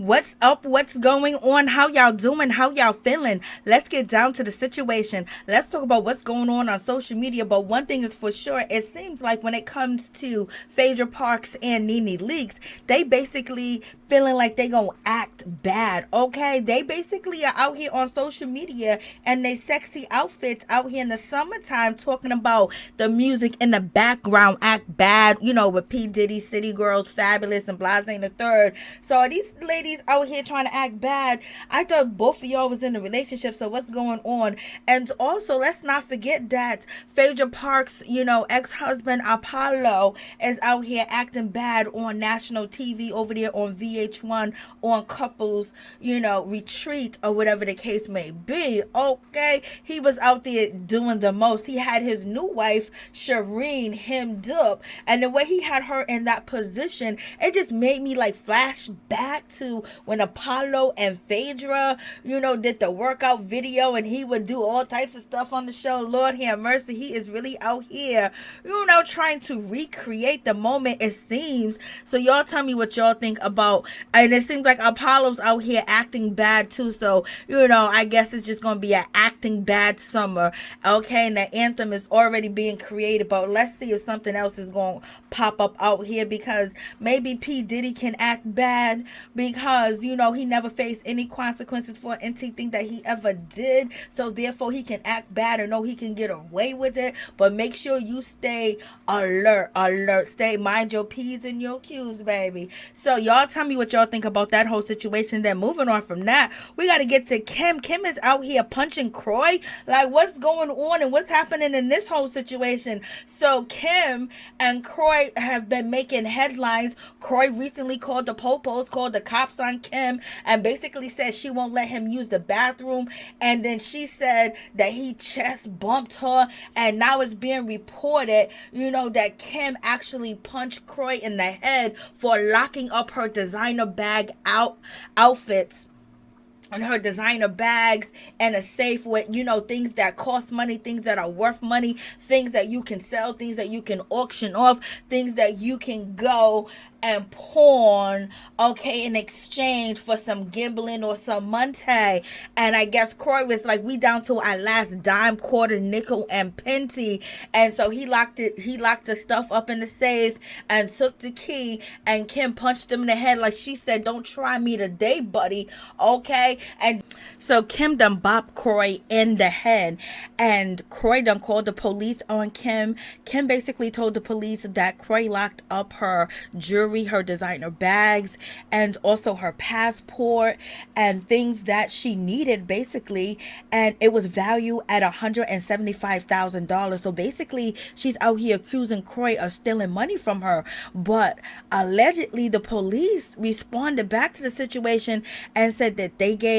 What's up? What's going on? How y'all doing? How y'all feeling? Let's get down to the situation. Let's talk about what's going on social media. But one thing is for sure, it seems like when it comes to Phaedra Parks and 4th-NeNe leaks, they basically feeling like they gonna act bad. Okay, they basically are out here on social media and they sexy outfits out here in the summertime talking about the music in the background act bad. With P Diddy, City Girls, Fabulous, and Blase the Third. So are these ladies out here trying to act bad? I thought both of y'all was in a relationship, so what's going on? And also, let's not forget that Phaedra Parks, ex-husband Apollo is out here acting bad on national TV over there on VH1 on couples, retreat or whatever the case may be. Okay, he was out there doing the most. He had his new wife Shireen hemmed up, and the way he had her in that position, it just made me like flash back to when Apollo and Phaedra, did the workout video, and he would do all types of stuff on the show. Lord have mercy, he is really out here, trying to recreate the moment, it seems. So y'all tell me what y'all think about, and it seems like Apollo's out here acting bad too. So, I guess it's just gonna be an acting bad summer. Okay, and the anthem is already being created, but let's see if something else is gonna pop up out here, because maybe P Diddy can act bad because he never faced any consequences for anything that he ever did, so therefore he can act bad and know he can get away with it. But make sure you stay alert, stay, mind your P's and your Q's, baby. So y'all tell me what y'all think about that whole situation. Then moving on from that, we got to get to Kim is out here punching Croy. Like, what's going on and what's happening in this whole situation? So Kim and Croy have been making headlines. Croy recently called the popos, called the cops on Kim, and basically said she won't let him use the bathroom. And then she said that he chest bumped her, and now it's being reported, that Kim actually punched Croy in the head for locking up her designer bag outfits and her designer bags and a safe with, things that cost money, things that are worth money, things that you can sell, things that you can auction off, things that you can go and pawn, okay, in exchange for some gambling or some money. And I guess Croy was like, we down to our last dime, quarter, nickel, and penny. And so he locked the stuff up in the safe and took the key, and Kim punched him in the head. Like she said, don't try me today, buddy. Okay. And so Kim done bopped Croy in the head, and Croy done called the police on Kim. Kim basically told the police that Croy locked up her jewelry, her designer bags, and also her passport and things that she needed, basically, and it was valued at $175,000. So basically she's out here accusing Croy of stealing money from her. But allegedly the police responded back to the situation and said that they gave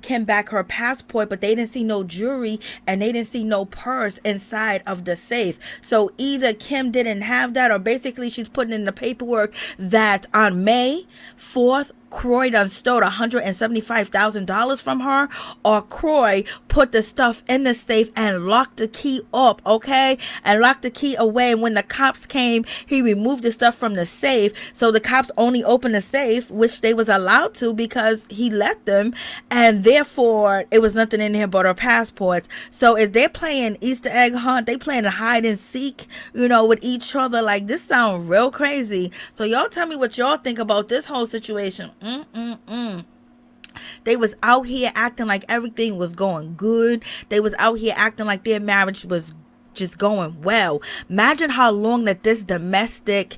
Kim back her passport, but they didn't see no jewelry and they didn't see no purse inside of the safe. So either Kim didn't have that, or basically she's putting in the paperwork that on May 4th, Croy done stole $175,000 from her, or Croy put the stuff in the safe and locked the key up, okay, and locked the key away. And when the cops came, he removed the stuff from the safe. So the cops only opened the safe, which they was allowed to because he let them, and therefore it was nothing in here but her passports. So if they're playing Easter egg hunt, they playing hide and seek, with each other. Like, this sounds real crazy. So y'all tell me what y'all think about this whole situation. They was out here acting like everything was going good. They was out here acting like their marriage was just going well. Imagine how long that this domestic,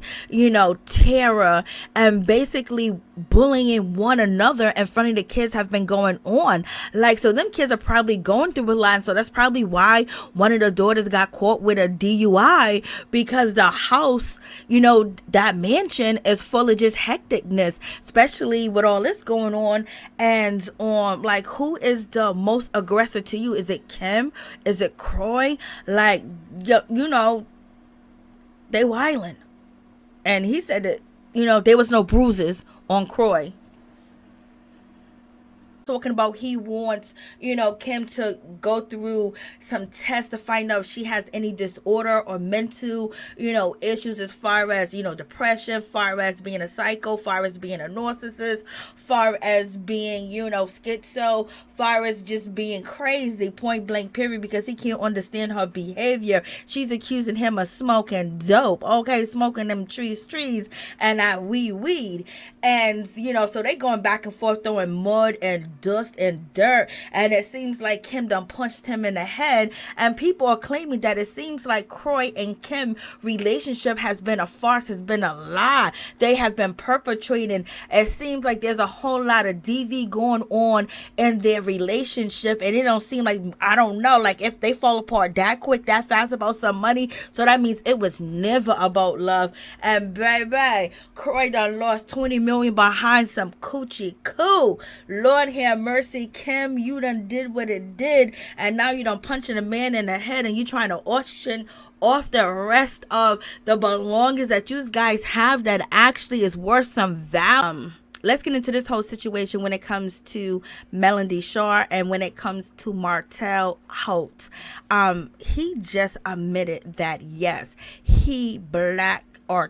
terror and basically bullying one another in front of the kids have been going on. Like, so them kids are probably going through a lot. And so that's probably why one of the daughters got caught with a DUI, because the house, that mansion is full of just hecticness, especially with all this going on. And like, who is the most aggressive to you? Is it Kim? Is it Croy? Like, they wildin'. And he said that, there was no bruises on Croy. talking about he wants, Kim to go through some tests to find out if she has any disorder or mental, issues as far as, depression, far as being a psycho, far as being a narcissist, far as being, schizo, far as just being crazy, point blank period, because he can't understand her behavior. She's accusing him of smoking dope, okay, smoking them trees, and that weed. And, so they going back and forth throwing mud and dust and dirt, and it seems like Kim done punched him in the head, and people are claiming that it seems like Croy and Kim relationship has been a farce, has been a lie. They have been perpetrating. It seems like there's a whole lot of DV going on in their relationship, and it don't seem like, I don't know, like if they fall apart that quick, that fast about some money, so that means it was never about love. And baby, Croy done lost 20 million behind some coochie coo. Lord have mercy, Kim, you done did what it did, and now you done punching a man in the head, and you trying to auction off the rest of the belongings that you guys have that actually is worth some value. Let's get into this whole situation when it comes to Melody Shaw and when it comes to Martel Holt. He just admitted that yes, he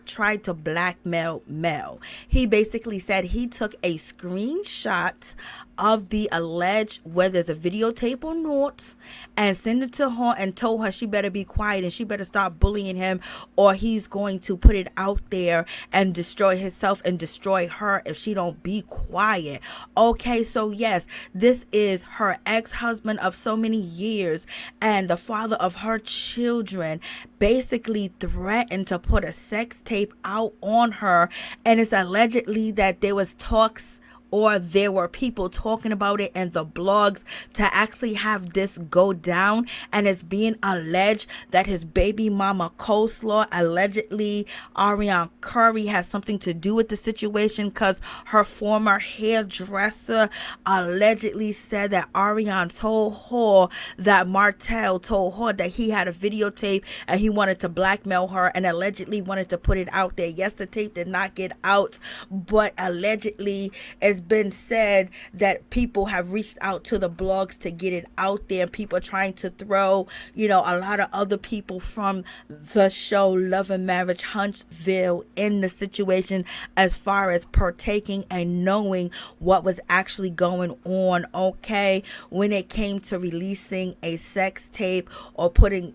tried to blackmail Mel. He basically said he took a screenshot of the alleged, whether it's a videotape or not, and sent it to her and told her she better be quiet and she better stop bullying him, or he's going to put it out there and destroy himself and destroy her if she don't be quiet. Okay, so yes, this is her ex-husband of so many years and the father of her children, basically threatened to put a sex tape out on her, and it's allegedly that there was talks, or there were people talking about it in the blogs to actually have this go down. And it's being alleged that his baby mama Coleslaw, allegedly Ariane Kory, has something to do with the situation, because her former hairdresser allegedly said that Ariane told her that Martel told her that he had a videotape and he wanted to blackmail her, and allegedly wanted to put it out there. Yes, the tape did not get out, but allegedly it's been said that people have reached out to the blogs to get it out there. People are trying to throw, a lot of other people from the show Love and Marriage Huntsville in the situation as far as partaking and knowing what was actually going on, okay, when it came to releasing a sex tape or putting,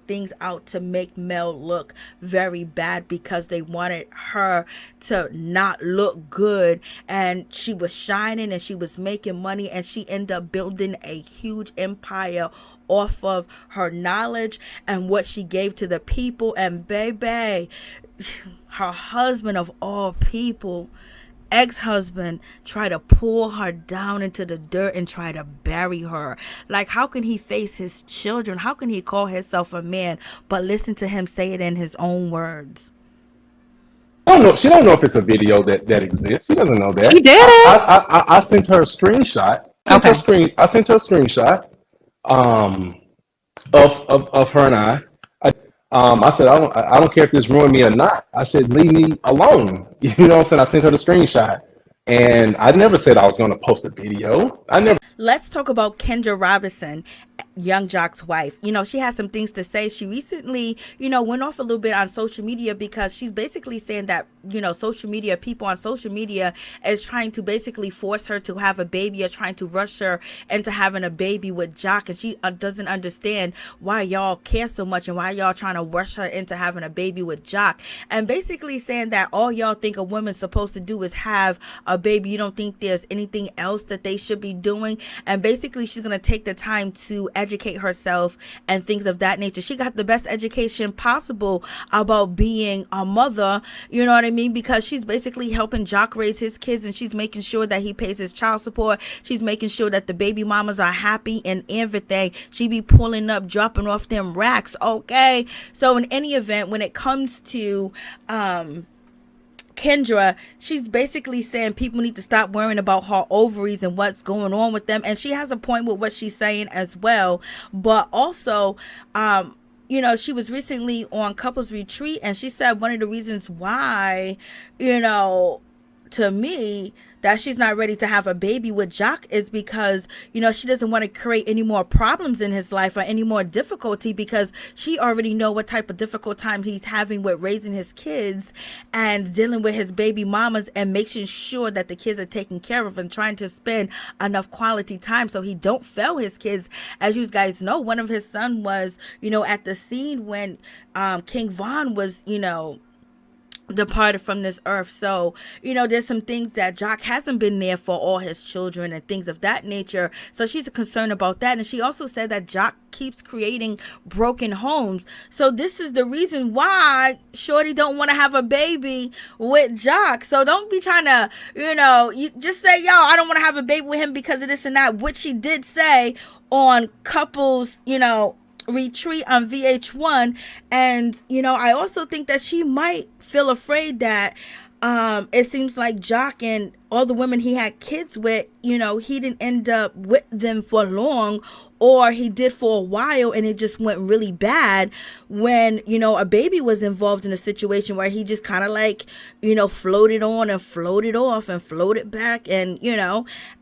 things out to make Mel look very bad, because they wanted her to not look good, and she was shining and she was making money, and she ended up building a huge empire off of her knowledge and what she gave to the people. And baby, her husband of all people, ex-husband, try to pull her down into the dirt and try to bury her. Like, how can he face his children? How can he call himself a man? But listen to him say it in his own words. I don't know. She don't know if it's a video that exists. She doesn't know that. She did it. I sent her a screenshot. Okay. I sent her a screenshot um, of her and I said I don't care if this ruined me or not. I said leave me alone. You know what I'm saying? I sent her the screenshot, and I never said I was going to post a video. I never. Let's talk about Kendra Robinson, Young Jock's wife. She has some things to say. She recently, went off a little bit on social media, because she's basically saying that, people on social media is trying to basically force her to have a baby, or trying to rush her into having a baby with Jock. And she doesn't understand why y'all care so much and why y'all trying to rush her into having a baby with Jock. And basically saying that all y'all think a woman's supposed to do is have a baby. You don't think there's anything else that they should be doing. And basically she's going to take the time to educate herself and things of that nature. She got the best education possible about being a mother, you know what I mean? Because she's basically helping Jock raise his kids, and she's making sure that he pays his child support. She's making sure that the baby mamas are happy and everything. She be pulling up, dropping off them racks, okay? So in any event, when it comes to Kendra, she's basically saying people need to stop worrying about her ovaries and what's going on with them. And she has a point with what she's saying as well. But also, she was recently on couples retreat, and she said one of the reasons why, to me that she's not ready to have a baby with Jock is because, she doesn't want to create any more problems in his life or any more difficulty, because she already know what type of difficult time he's having with raising his kids and dealing with his baby mamas and making sure that the kids are taken care of and trying to spend enough quality time so he don't fail his kids. As you guys know, one of his son was, at the scene when King Von was, departed from this earth. So, there's some things that Jock hasn't been there for all his children and things of that nature. So she's concerned about that. And she also said that Jock keeps creating broken homes. So this is the reason why Shorty don't want to have a baby with Jock. So don't be trying to, you just say, yo, I don't want to have a baby with him because of this and that, which she did say on Couples, Retreat on VH1. And I also think that she might feel afraid that it seems like Jock and all the women he had kids with, he didn't end up with them for long, or he did for a while and it just went really bad when, a baby was involved in a situation where he just kind of like, floated on and floated off and floated back. And,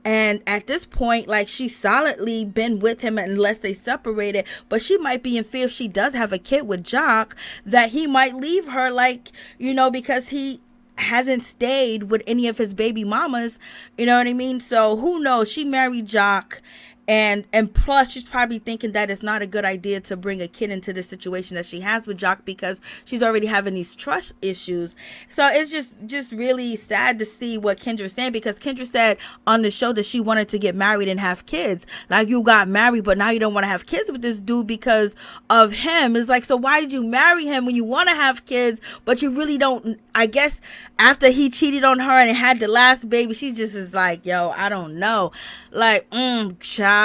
and at this point, like, she's solidly been with him unless they separated, but she might be in fear if she does have a kid with Jock that he might leave her, like, because he hasn't stayed with any of his baby mamas, you know what I mean? So who knows? She married Jock, and plus she's probably thinking that it's not a good idea to bring a kid into the situation that she has with Jock because she's already having these trust issues. So it's just really sad to see what Kendra's saying, because Kendra said on the show that she wanted to get married and have kids. Like, you got married, but now you don't want to have kids with this dude because of him. It's like, so why did you marry him when you want to have kids, but you really don't? I guess after he cheated on her and had the last baby, she just is like, yo, I don't know. Like, child.